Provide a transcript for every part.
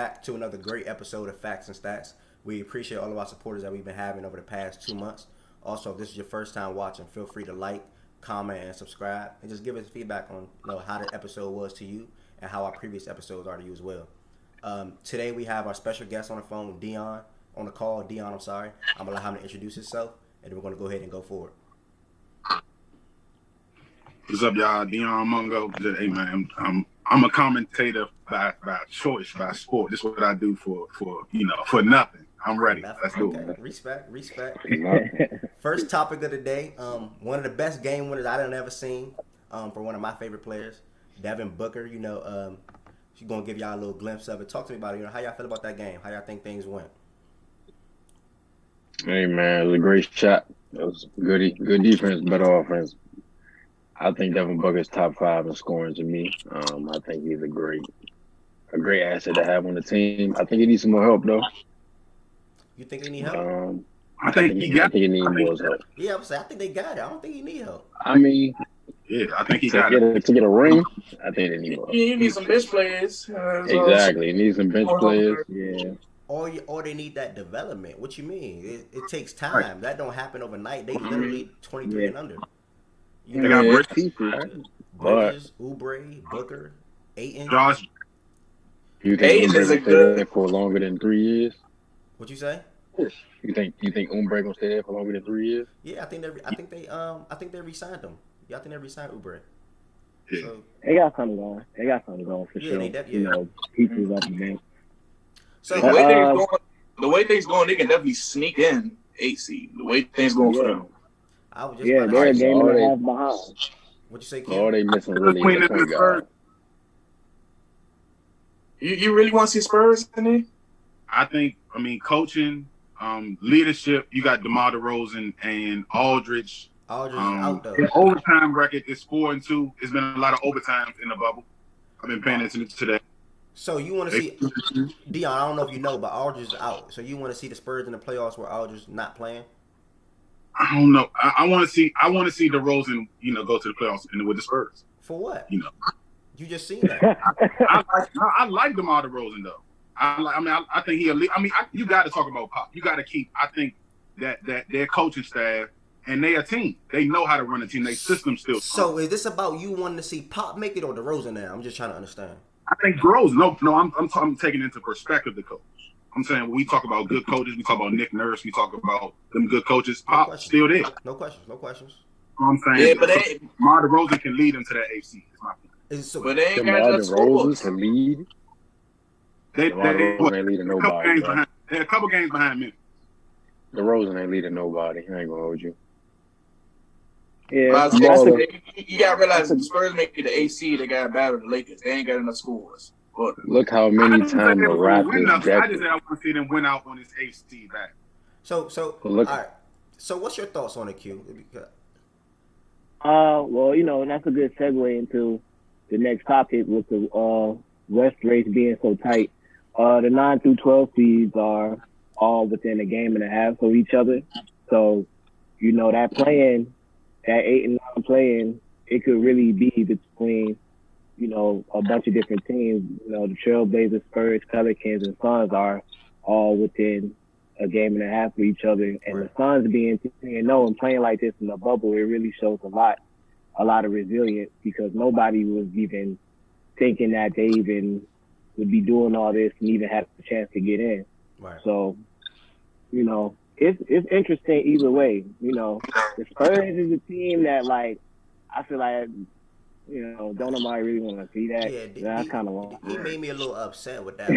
back to another great episode of Facts and Stats. We appreciate all of our supporters that we've been having over the past 2 months. Also, if this is your first time watching, feel free to like, comment, and subscribe, and just give us feedback on how the episode was to you and how our previous episodes are to you as well. Today we have our special guest on the phone, Dion, on the call. Dion, I'm sorry. I'm gonna allow him to introduce himself, and then we're gonna go ahead and go forward. What's up, y'all? Dion Mungo. Hey, man, I'm a commentator by choice, by sport. This is what I do for nothing. I'm ready. Let's go. Okay. Respect. First topic of the day. One of the best game winners I done ever seen. For one of my favorite players, Devin Booker. She's gonna give y'all a little glimpse of it. Talk to me about it. How y'all feel about that game? How y'all think things went? Hey man, it was a great shot. It was good defense, better offense. I think Devin Booker's top 5 in scoring to me. I think he's a great asset to have on the team. I think he needs some more help though. You think he need help? I think he needs more help. Yeah, I think they got it. I don't think he need help. I mean, yeah, I think he got it. To get a ring, I think they need more. You need some bench players. Exactly, he needs some bench players. Yeah. Or they need that development. What you mean? It takes time. Right. That don't happen overnight. They literally 23 and under. They got Bridges, Oubre, Booker, Ayton. Josh. You think Oubre gonna stay there for longer than 3 years? What you say? You think Oubre gonna stay there for longer than 3 years? Yeah, I think they re-signed him. Yeah, I think they re-signed Oubre. Yeah. So, they got something going. For sure. Pieces up the bench. So the way things going, they can definitely sneak in 8 seed. The way things going for them. I was just they're a game and a half behind. What you say, Kim? Oh, they missing really the point guard. You really want to see Spurs in there? I mean, coaching, leadership. You got DeMar DeRozan and Aldridge. Aldridge out though. The overtime record is 4-2. There's been a lot of overtimes in the bubble. I've been paying attention to that. So you want to see Dion? I don't know if you know, but Aldridge is out. So you want to see the Spurs in the playoffs where Aldridge not playing? I don't know. I want to see DeRozan, go to the playoffs with the Spurs. For what? You just seen that. I like DeMar DeRozan though. I think he. You got to talk about Pop. You got to keep. I think that their coaching staff and they a team. They know how to run a team. They system still. So is this about you wanting to see Pop make it or DeRozan now? I'm just trying to understand. I think DeRozan. No. I'm taking into perspective the coach. I'm saying when we talk about good coaches, we talk about Nick Nurse, we talk about them good coaches. Pop still there. No questions. I'm saying, but DeMar DeRozan can lead them to that AFC. But they ain't got enough scores to lead. They ain't leading nobody. They're a couple games behind me. DeRozan ain't leading nobody. I ain't gonna hold you. Yeah, you gotta realize if the Spurs make it the AC, they gotta battle the Lakers. They ain't got enough scores. But look how many times the Raptors. I just said I want to see them win out on this AC back. So all right. So what's your thoughts on it, Q? Well, that's a good segue into the next topic with the West race being so tight. The 9 through 12 seeds are all within a game and a half of each other. So, that 8 and 9 playing, it could really be between a bunch of different teams. The Trailblazers, Spurs, Pelicans, and Suns are all within a game and a half of each other. And the Suns being 10-0 and playing like this in the bubble, it really shows a lot of resilience because nobody was even thinking that they even would be doing all this and even have a chance to get in. Right. So, it's interesting either way. The Spurs is a team that, I feel like, don't nobody really want to see that. Yeah, that's kind of long. He made me a little upset with that.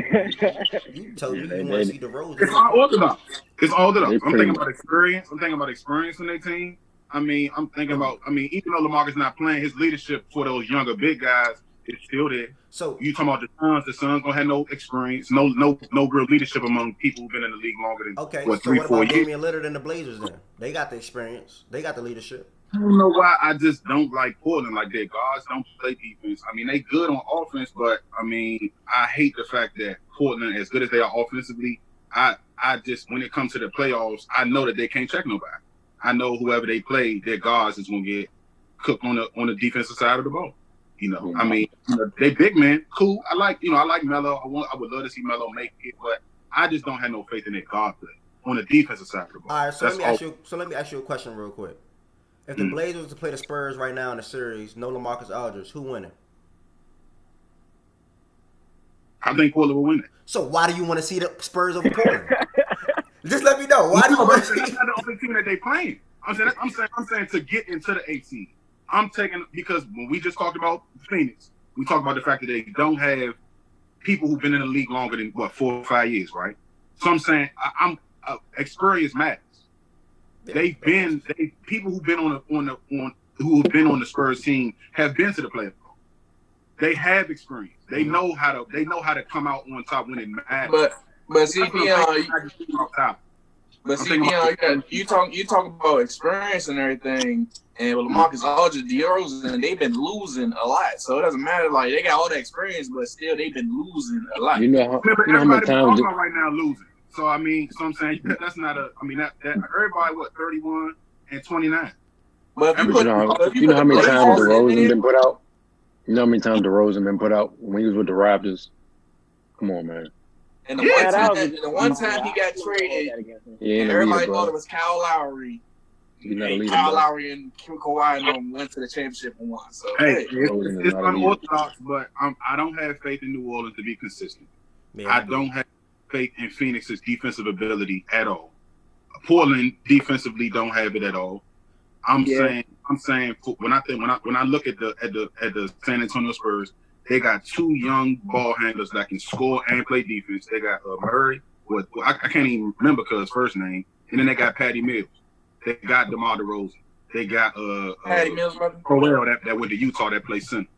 You told me you want to see the Rose. It's all orthodox. I'm thinking about experience. I'm thinking about experience in their team. I'm thinking about. Even though LaMarcus not playing, his leadership for those younger big guys is still there. So you talking about the Suns? The Suns gonna have no experience, no real leadership among people who've been in the league longer than 3-4 years. So what about Damian Lillard and the Blazers then? They got the experience. They got the leadership. I don't know why I just don't like Portland. Like their guards don't play defense. They good on offense, but I hate the fact that Portland, as good as they are offensively, I just when it comes to the playoffs, I know that they can't check nobody. I know whoever they play, their guards is gonna get cooked on the defensive side of the ball. I mean, they big men, cool. I like Melo. I would love to see Melo make it, but I just don't have no faith in their guard play on the defensive side of the ball. All right, so let me ask you a question real quick. If the Blazers to play the Spurs right now in the series, no LaMarcus Aldridge, who winning? I think Portland will win it. So why do you want to see the Spurs over Portland? Just let me know. Why do you want to see? That's not the only team that they playing. I'm saying to get into the 8 seed. I'm taking because when we just talked about Phoenix, we talked about the fact that they don't have people who've been in the league longer than 4 or 5 years, right? So I'm saying experience matters. People who've been on the Spurs team have been to the playoffs. They have experience. They know how to come out on top when it matters. But see, Dion, you talk about experience and everything, and with LaMarcus Aldridge, DeRozan, they've been losing a lot. So it doesn't matter. Like they got all the experience, but still they've been losing a lot. You know how many times right now losing. So I mean, so I'm saying that's not a. I mean that everybody 31 and 29. But you know how many times DeRozan been put out. You know how many times DeRozan been put out when he was with the Raptors? Come on, man. And the one time he got traded, and everybody thought it was Kyle Lowry. Kyle Lowry and Kawhi and went to the championship and won. So it's unorthodox, but I don't have faith in New Orleans to be consistent. I don't have faith in Phoenix's defensive ability at all. Portland defensively don't have it at all. I'm saying when I look at the San Antonio Spurs, they got 2 young ball handlers that can score and play defense. They got Murray, I can't even remember his first name, and then they got Patty Mills. They got DeMar DeRozan. They got Patty Mills, Crowell that went to Utah that plays center.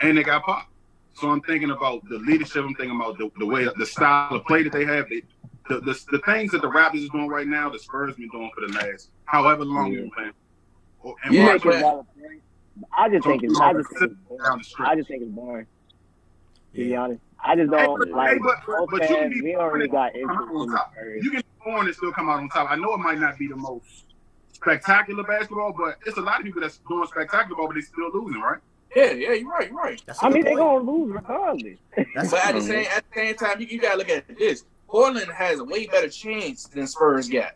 And they got Pop. So I'm thinking about the leadership. I'm thinking about the way, the style of play that they have. The things that the Raptors is doing right now, the Spurs been doing for the last however long they've been playing. I just think it's boring. To be honest, I just don't like. But you can be already got interest in the Spurs. You can be born and still come out on top. I know it might not be the most spectacular basketball, but it's a lot of people that's doing spectacular ball, but they still losing, right? Yeah, you're right. I mean, they're gonna lose regardless. But at the same time, you gotta look at this. Portland has a way better chance than Spurs got.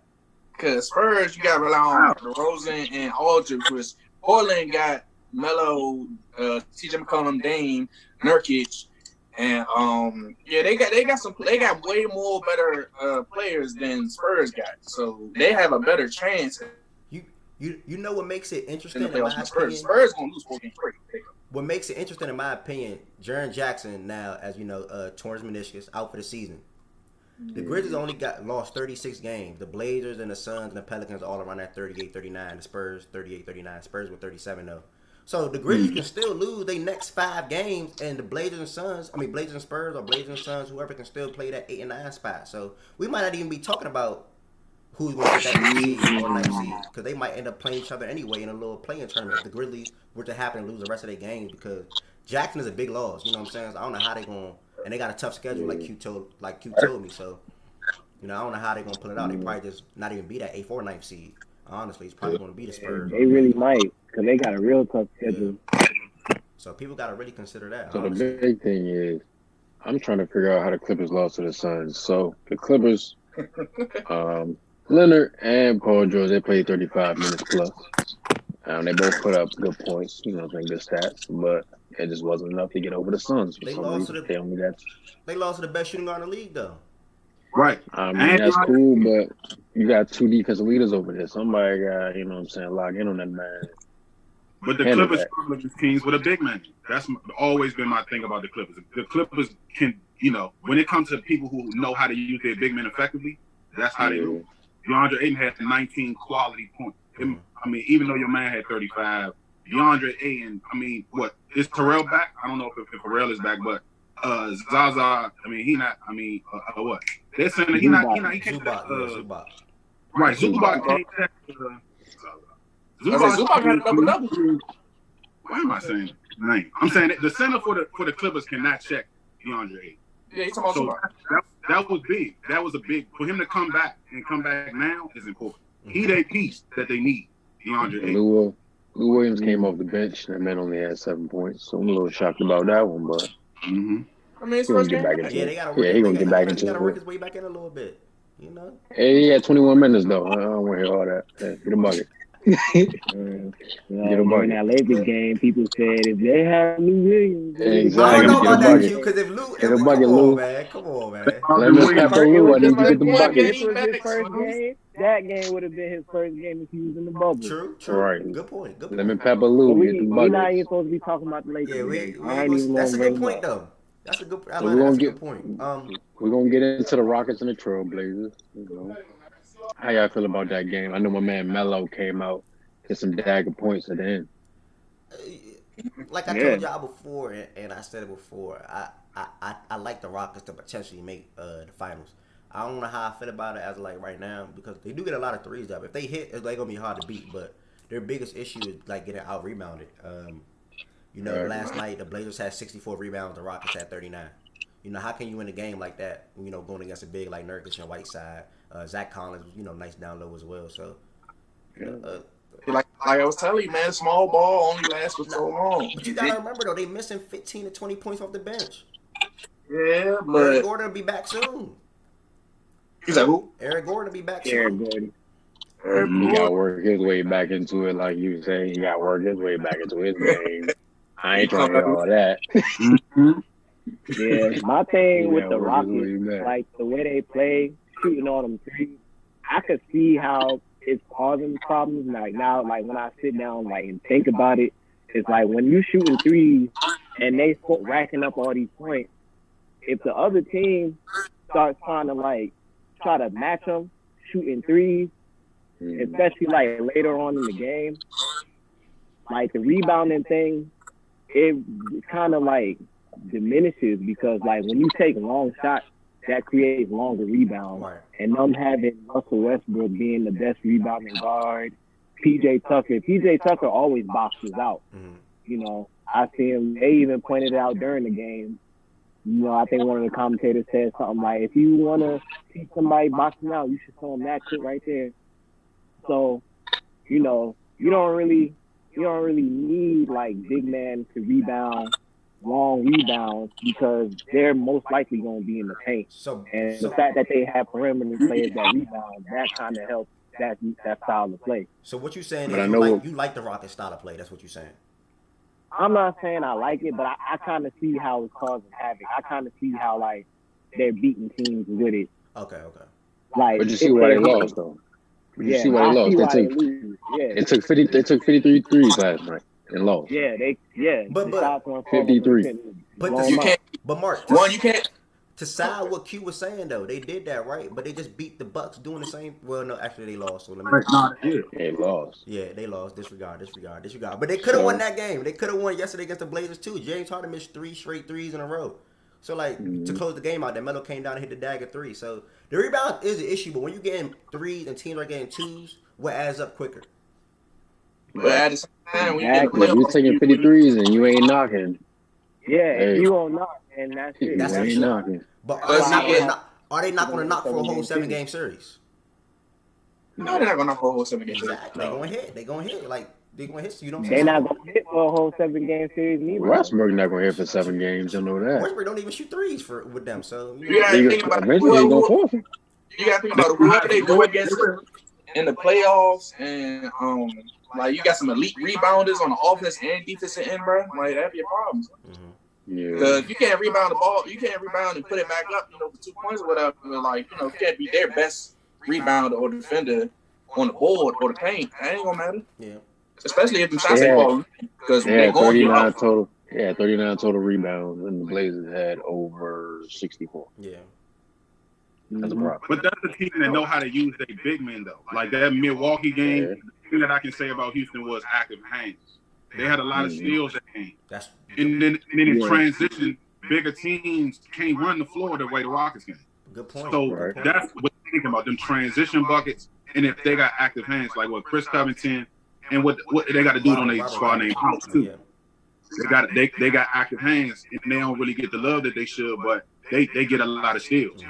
Because Spurs, you gotta rely on DeRozan and Aldridge. Portland got Melo, TJ McCollum, Dame, Nurkic, and they got way more better players than Spurs got. So they have a better chance. You know what makes it interesting in my opinion? Spurs gonna lose 4 games straight. What makes it interesting in my opinion, Jaren Jackson now, as you know, torn his meniscus, out for the season. The Grizzlies only lost 36 games. The Blazers and the Suns and the Pelicans all around that 38-39. The Spurs 38-39. Spurs with 37 though. So the Grizzlies can still lose their next 5 games, and the Blazers and Spurs, or Blazers and Suns, whoever can still play that 8 and 9 spot. So we might not even be talking about who's going to get that seed or 9th seed, because they might end up playing each other anyway in a little playing tournament. If the Grizzlies were to happen to lose the rest of their games, because Jackson is a big loss. You know what I'm saying? So I don't know how they're going. And they got a tough schedule, like Q told me. So, I don't know how they're gonna pull it out. They probably just not even be that 8th or 9th seed. Honestly, it's probably gonna be the Spurs. They really might, because they got a real tough schedule. Yeah. So people gotta really consider that. So honestly, the big thing is, I'm trying to figure out how the Clippers lost to the Suns. So the Clippers, Leonard and Paul George, they played 35 minutes plus. They both put up good points, good stats, but it just wasn't enough to get over the Suns. They lost to the best shooting guard in the league, though. Right. I mean, that's cool, but you got 2 defensive leaders over there. Somebody got, lock in on that man. But the Clippers struggle with teams with a big man. That's always been my thing about the Clippers. The Clippers can, when it comes to people who know how to use their big men effectively, that's how they do. DeAndre Ayton had 19 quality points. I mean, even though your man had 35, DeAndre Ayton, is Terrell back? I don't know if Terrell is back, but Zaza, he not, what? They're saying he can't. Zubac. Right, Zubac can't. Zubac had a double-double. Why am I saying name? I'm saying that the center for the Clippers cannot check DeAndre Ayton. Yeah, he's talking about Zubac. That was big. That was a big, for him to come back now is important. He their piece that they need, DeAndre Ayton. Lou Williams came off the bench. That man only had 7 points, so I'm a little shocked about that one. But Mm-hmm. I mean, it's he gonna first get game back back. into Yeah, it. they gotta work. Yeah, he gonna get back He into gotta work it. his way back in a little bit. You know. Hey, he had 21 minutes though. I don't want to hear all that. Yeah, get a bucket. Get a During bucket. that Lakers game, people said if they have Lou Williams, Exactly. I don't know Get a about that, bucket. Q. Because if Lou, Get a come bucket, on, Lou. man, come on, man. Let me tap the It Lou. was I need the to get the first bucket. game. This was his first game. That game would have been his first game if he was in the bubble. True. Right. Good point. Good Let me point. pep a But Lou. we Get the not even bucket. supposed to be talking about the Lakers. Yeah, Today. I ain't even that's a gonna good bring point, them up. though. That's a good. So we're gonna That's a get. good point. We're gonna get into the Rockets and the Trailblazers. You know. How y'all feel about that game? I know my man Melo came out, hit some dagger points at the end. Like I told y'all before, and I said it before, I like the Rockets to potentially make the finals. I don't know how I feel about it as of like right now because they do get a lot of threes up. If they hit, it's like gonna be hard to beat. But their biggest issue is like getting out rebounded. Last night the Blazers had 64 rebounds, the Rockets had 39. You know, how can you win a game like that? You know, going against a big like Nurkic and Whiteside, Zach Collins, nice down low as well. So. Like I was telling you, man, small ball only lasts for so long. But you gotta remember though, they missing 15 to 20 points off the bench. Yeah, Eric but Gordon will be back soon. he's like, who? Eric Gordon will be back Eric soon. Gordon. He gotta work his way back into it, like you say. He gotta work his way back into his game. I ain't trying to hear all that. Yeah, my thing with the work his Rockets, way back. like the way they play, shooting all them threes, I could see how it's causing problems. Like now, like when I sit down, like and think about it, it's like when you shooting threes and they racking up all these points. If the other team starts trying to match them shooting threes, especially like later on in the game, like the rebounding thing, it kind of like diminishes because like when you take long shots, that creates longer rebounds. Right. And them having Russell Westbrook being the best rebounding guard, PJ Tucker always boxes out. Mm-hmm. You know, I see him. They even pointed it out during the game. You know, I think one of the commentators said something like, "If you want to see somebody boxing out, you should show them that shit right there." So, you know, you don't really need like big man to rebound long rebounds because they're most likely going to be in the paint. And the fact that they have perimeter players that rebound, that kind of helps that style of play. So what you saying But is you like the Rockets style of play. That's what you're saying. I'm not saying I like it, but I kind of see how it's causing havoc. I kind of see how like they're beating teams with it. Okay. Like, But you see why they lost though. You see why they lost. They took 53 threes last night and lost. Yeah, But 53. But You can't. But Mark, One, you can't. to side what Q was saying though, they did that right, but they just beat the Bucks doing the same. Well, no, actually they lost. So let me. They lost. Yeah, they lost. Disregard. But they could have won that game. They could have won yesterday against the Blazers too. James Harden missed 3 straight threes in a row. So to close the game out, that Melo came down and hit the dagger 3. So the rebound is an issue, but when you're getting threes and teams are getting 2s, what adds up quicker? But at the same time, when you get the If you're taking 53s and you ain't knocking. Yeah, Hey. if you don't knock, and that's it. That's You the ain't shit. knocking. But are they not going to knock for a whole 7-game series? No, they're not gonna knock for a whole 7 games. Exactly. They're going to hit. They're going to hit. Like, they're going to hit. So you don't. They're not going to hit for a whole 7-game series neither. Westbrook not gonna hit for 7 games. You know that. Westbrook don't even shoot threes with them. So You gotta think about Eventually they gonna force him. You gotta think about whoever they go against in the playoffs, and like you got some elite rebounders on the offense and defensive end, bro. Like that'd be a problem. Yeah. Because you can't rebound the ball, you can't rebound and put it back up, for 2 points or whatever. Like, you can't be their best rebounder or defender on the board or the paint. That ain't gonna matter. Yeah. Especially if the shots ain't falling. Because when Yeah, they go, 39 total. Yeah, 39 total rebounds, and the Blazers had over 64. Yeah. That's a problem. But that's the team that know how to use their big men, though. Like that Milwaukee game, the thing that I can say about Houston was active hands. They had a lot of steals that game. And then in transition, bigger teams can't run the floor the way the Rockets can. Good point. So that's what they're thinking about, them transition buckets. And if they got active hands, like what Chris Covington and what they got to do on their squad named House, too. Yeah. They got active hands, and they don't really get the love that they should, but they get a lot of steals.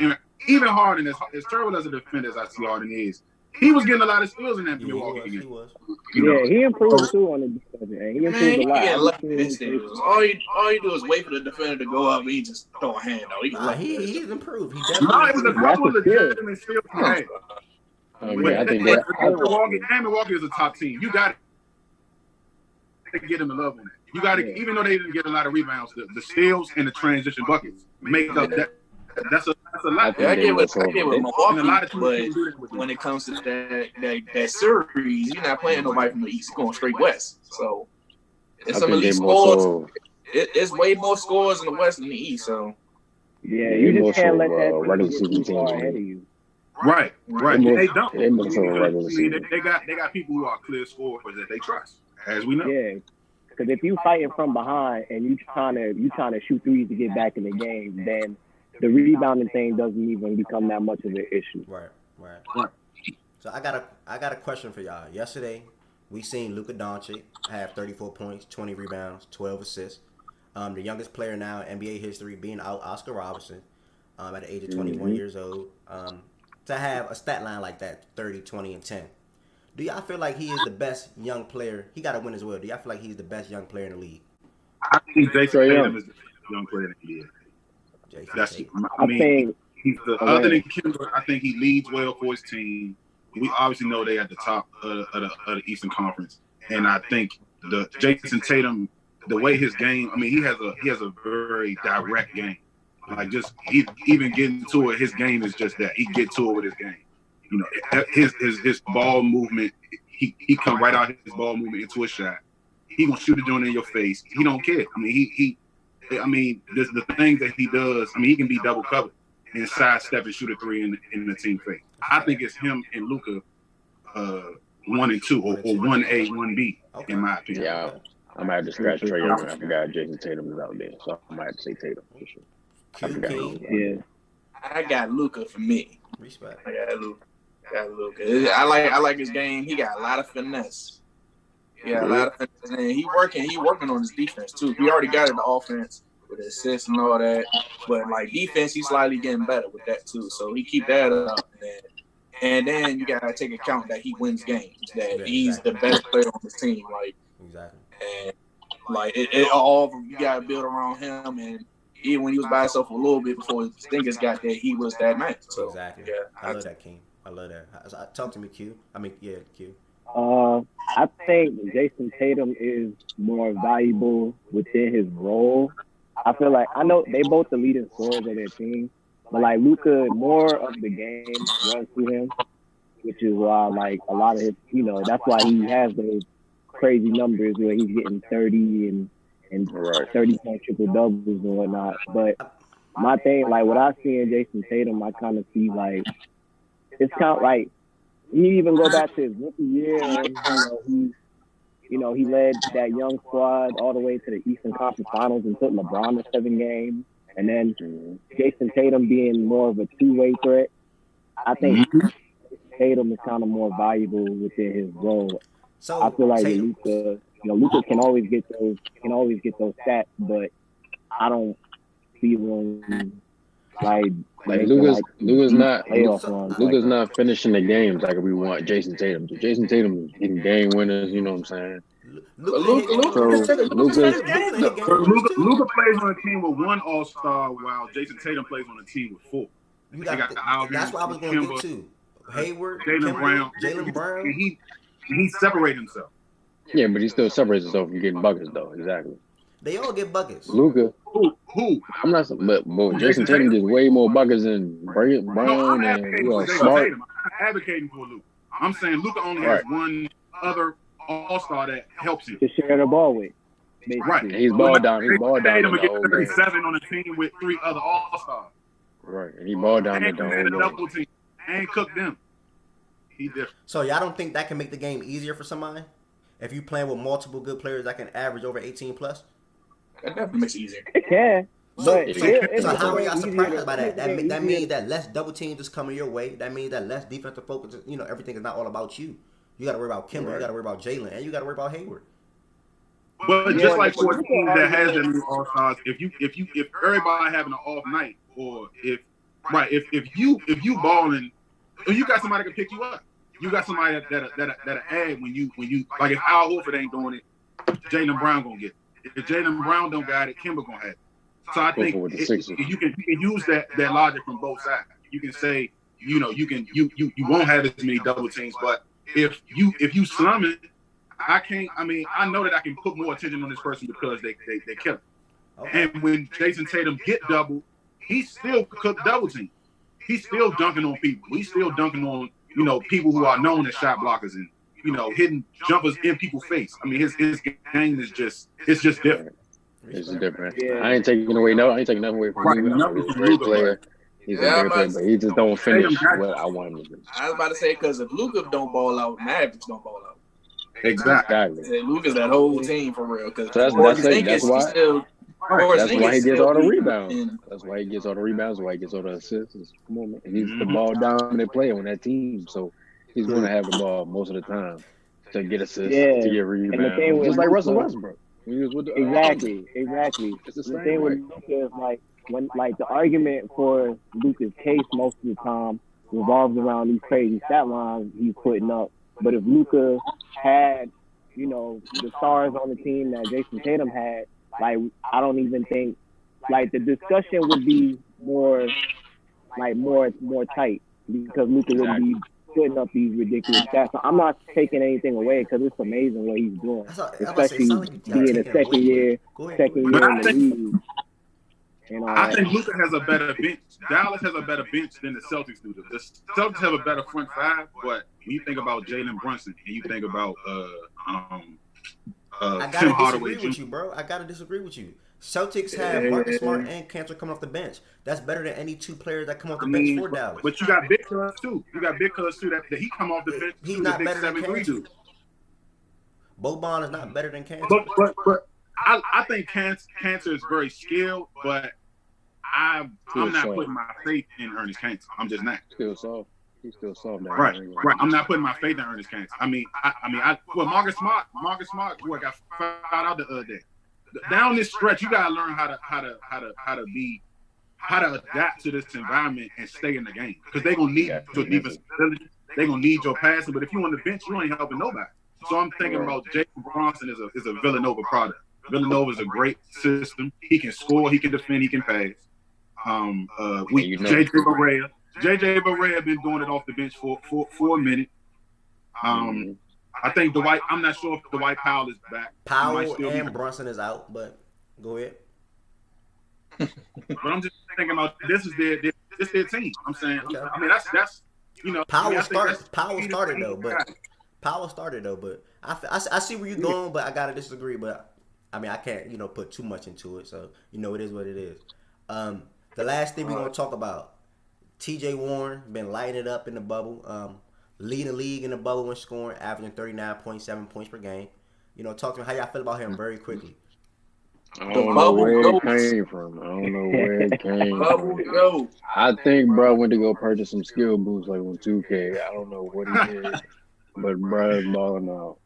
Even Harden, as terrible as a defender as I see Harden is, he was getting a lot of steals in that Yeah, Milwaukee he game. was. Yeah, he improved too on the defense, and he improved Man, a he lot. get lucky with steals. All you do is wait for the defender to go up and he just throw a hand out. Nah, he's improved. He No, definitely it was a improved. couple of That's a steal. legitimate steals he had. I think that. Milwaukee is a top team. You got to get him the love on it. You got to, even though they didn't get a lot of rebounds, the steals and the transition buckets make up that. That's a lot. I get what And Milwaukee, a lot of but teams do that with when it comes to that series, you're not playing nobody from the East, going straight West. So it's some elite scores. It's way more scores in the West than the East. So yeah, you just can't let that regular get season too far team. ahead of you. Right. They don't. Regular season. They got people who are clear scorers that they trust, as we know. Yeah, because if you fighting from behind and you trying to shoot threes to get back in the game, then the rebounding thing doesn't even become that much of an issue. Right. So I got a question for y'all. Yesterday, we seen Luka Doncic have 34 points, 20 rebounds, 12 assists. The youngest player now in NBA history, being out Oscar Robertson, at the age of 21 years old. To have a stat line like that, 30, 20, and 10. Do y'all feel like he is the best young player? He got to win as well. Do y'all feel like he's the best young player in the league? I think Jason Tatum is the best young player in the NBA. He's other than Kimber, I think he leads well for his team. We obviously know they at the top of the Eastern Conference, and I think the Jason Tatum, the way his game, he has a very direct game. Like just even getting to it, his game is just that. He get to it with his game. You know, his ball movement, he come right out his ball movement into a shot. He gonna shoot it joint in your face. He don't care. The things that he does. He can be double covered and sidestep and shoot a three in the team face. I think it's him and Luka, 1 and 2 or 1A, 1B in my opinion. Yeah, I might have to scratch Trae Young. I forgot Jason Tatum is out there, so I might have to say Tatum for sure. I got Luka for me. Respect. I got Luka. I like his game. He got a lot of finesse. Yeah, a lot of finesse. And he working on his defense too. He already got it in the offense with assists and all that. But like defense, he's slightly getting better with that too. So he keep that up. And then you gotta take account that he wins games. That he's the best player on the team. Like exactly. And like it all you gotta build around him. And even when he was by himself for a little bit before his fingers got there, he was that man. So, exactly. Yeah, I love that, King. I love that. Talk to me, Q. Q. I think Jason Tatum is more valuable within his role. I feel like I know they both the leading scorers of their team, but like Luka, more of the game runs through him, which is why like a lot of his, that's why he has those crazy numbers where he's getting 30 and 30-point triple doubles and whatnot. But my thing, like what I see in Jason Tatum, I kind of see like it's kind of like he even go back to his rookie year, and he led that young squad all the way to the Eastern Conference Finals and took LeBron to 7 games. And then Jason Tatum being more of a two-way threat, I think Tatum is kind of more valuable within his role. So I feel like Luka can always get those stats, but I don't see him like Luka's not finishing the games like we want Jason Tatum to. Jason Tatum is getting game winners, you know what I'm saying? Luka plays on a team with 1 All-Star, while Jason Tatum plays on a team with 4. That's what I was going to get to. Hayward, Jaylen Brown. And he separated himself. Yeah, but he still separates himself from getting buckets, though. Exactly. They all get buckets. Luka. Who? I'm not, but Jason Tatum gets way more buckets than Brown and Smart. I'm advocating for Luka. I'm saying Luka only has 1 other All-Star that helps him to share the ball with. Basically. Right. He's ball down. He's ball down. Tatum get 37 on a team with 3 other All-Stars. Right, and he ball down the double team and cook them. He different. So y'all don't think that can make the game easier for somebody? If you playing with multiple good players that can average over 18 plus? That definitely makes it easier. It can. So how are y'all surprised by that? That means that less double teams is coming your way. That means that less defensive focus. Everything is not all about you. You got to worry about Kimber. You got to worry about Jaylen, and you got to worry about Hayward. But just like for a team that has that many All-Stars, if everybody having an off night, or if you balling, you got somebody to pick you up. you got somebody that'll add when you like if Al Horford ain't doing it, Jaylen Brown gonna get it. If Jaylen Brown don't got it, Kimba gonna have it. So I think you can use that logic from both sides. You can say, you won't have as many double teams, but if you slum it, I know that I can put more attention on this person because they kill him. Okay. And when Jason Tatum get double, he still cook double team. He's still dunking on people. He's still dunking on, people who are known as shot blockers and, hitting jumpers in people's face. I mean, his game is just different. It's different. Yeah. I ain't taking nothing away from Luka. He's a great player. He's a great player, but he just don't finish what I want him to do. I was about to say, because if Luka don't ball out, Mavericks don't ball out. Exactly. Luka's that whole team for real. Because that's why he gets all the rebounds. That's why he gets all the rebounds. Why he gets all the assists. Come on, man. He's the ball dominant player on that team, so he's going to have the ball most of the time to get assists, to get rebounds. Just like Russell Westbrook. Exactly. The thing with Luka is the argument for Luka's case most of the time revolves around these crazy stat lines he's putting up. But if Luka had, the stars on the team that Jason Tatum had, I don't even think the discussion would be more tight because Luka would be putting up these ridiculous stats. So I'm not taking anything away because it's amazing what he's doing, especially being a second year in the league. I think Luka has a better bench. Dallas has a better bench than the Celtics do. The Celtics have a better front five, but when you think about Jalen Brunson and you think about I gotta disagree with you, bro. I gotta disagree with you. Celtics have Marcus Smart and Cantor coming off the bench. That's better than any two players that come off the bench for Dallas. But you got Big Cuz too. that he come off the bench. He's not better than Cantor. Boban is not better than Cantor. But I think Cantor is very skilled, but I'm not putting my faith in Ernest Cantor. I'm just not. Still soft. He's still soft. Right. I'm not putting my faith in Ernest Cantor. Marcus Smart got fouled out the other day. Down this stretch, you gotta learn how to adapt to this environment and stay in the game because they're gonna need your defense ability. They're gonna need your passing. But if you on the bench, you ain't helping nobody. So I'm thinking about Jason Bronson is a Villanova product. Villanova is a great system. He can score, he can defend, he can pass. JJ Barea been doing it off the bench for a minute. I think Dwight. I'm not sure if Dwight Powell is back. Powell and Brunson is out, but go ahead. But I'm just thinking about this is their team. I'm saying. Okay. I mean that's Powell started though, but I see where you're going, but I gotta disagree. But I mean I can't put too much into it, so it is what it is. The last thing we're gonna talk about, T.J. Warren been lighting it up in the bubble. Leading the league in the bubble in scoring, averaging 39.7 points per game. Talk to me how y'all feel about him very quickly. I don't know where it came from. I think bro went to go purchase some skill boosts like on 2K. I don't know what he did, but bro is balling out.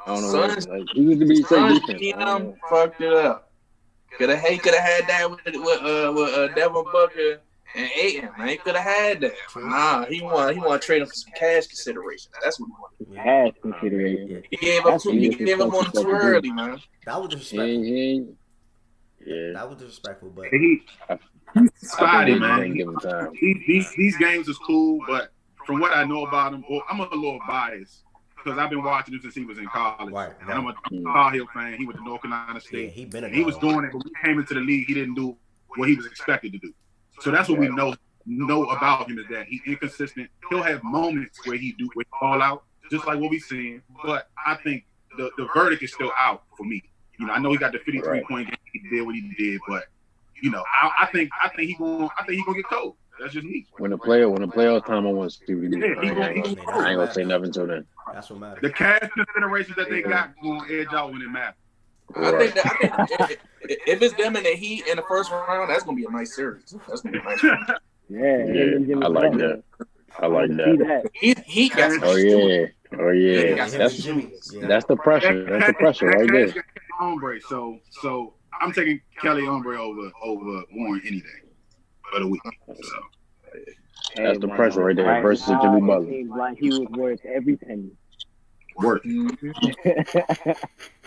I don't know what he used to be so defense. Fucked it up. Could have had that with Devin Booker and Ayton, man. He could have had that. Nah, he want to trade him for some cash consideration. That's what he wanted. Cash consideration. He gave up on too early, man. That was disrespectful. That was disrespectful, but he's spotty, man. These games is cool, but from what I know about him, I'm a little biased because I've been watching him since he was in college. Right. And I'm a Tar Heel fan. He went to North Carolina State. Yeah, he was doing it, but when he came into the league, he didn't do what he was expected to do. So that's what we know about him is that he's inconsistent. He'll have moments where he fall out, just like what we've seen. But I think the verdict is still out for me. I know he got the 53-point game. He did what he did, but I think he's gonna get cold. That's just me. When the playoff time, I want to see what he do. I ain't gonna say nothing until then. That's what matters. The cash considerations that they got going to edge out when it matters. I think if it's them and the Heat in the first round, that's gonna be a nice series. That's gonna be a nice one. Yeah, I like that. He got. Oh yeah. That's the pressure. That's the pressure right there. Ombre. So I'm taking Kelly Ombre over Warren any day for the week. So That's the pressure right there versus Jimmy It Butler. seems like he was worth every penny. Work. I'm just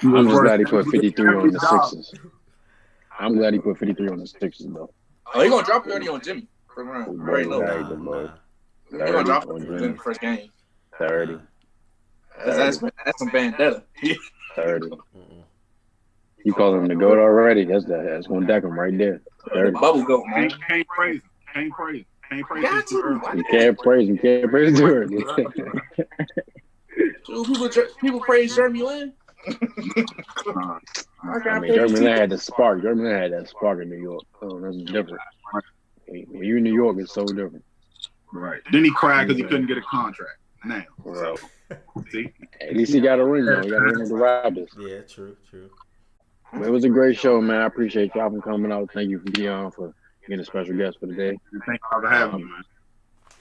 glad he put 53 on the Sixers. I'm glad he put 53 on the Sixers, though. Oh, he gonna drop 30 on Jimmy. First round. Right, no. Nah. He gonna drop 30 on 30 in Jimmy. the first game. 30. That's some vendetta. 30. You call him the GOAT already? That's going to deck him right there. 30. Bubble goat, man. Can't praise him. Can't praise him. Can't praise him. Got to. You can't praise him. Can't praise him too early. People praise Jeremy Lin. I mean, Jeremy Lin had the spark. Jeremy Lin had that spark in New York. Oh, that's different. When you in New York, it's so different. Right. Then he cried because he couldn't get a contract. Now. Right. See? At least he got a ring, though. He got a ring with the Raptors. Yeah, true. But it was a great show, man. I appreciate y'all for coming out. Thank you for Dion for being a special guest for the day. Thank you for having me, man.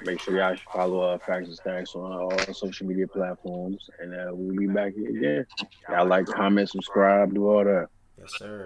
Make sure y'all follow Facts and Stacks on all social media platforms. And we'll be back here again. Y'all like, comment, subscribe, do all that. Yes, sir.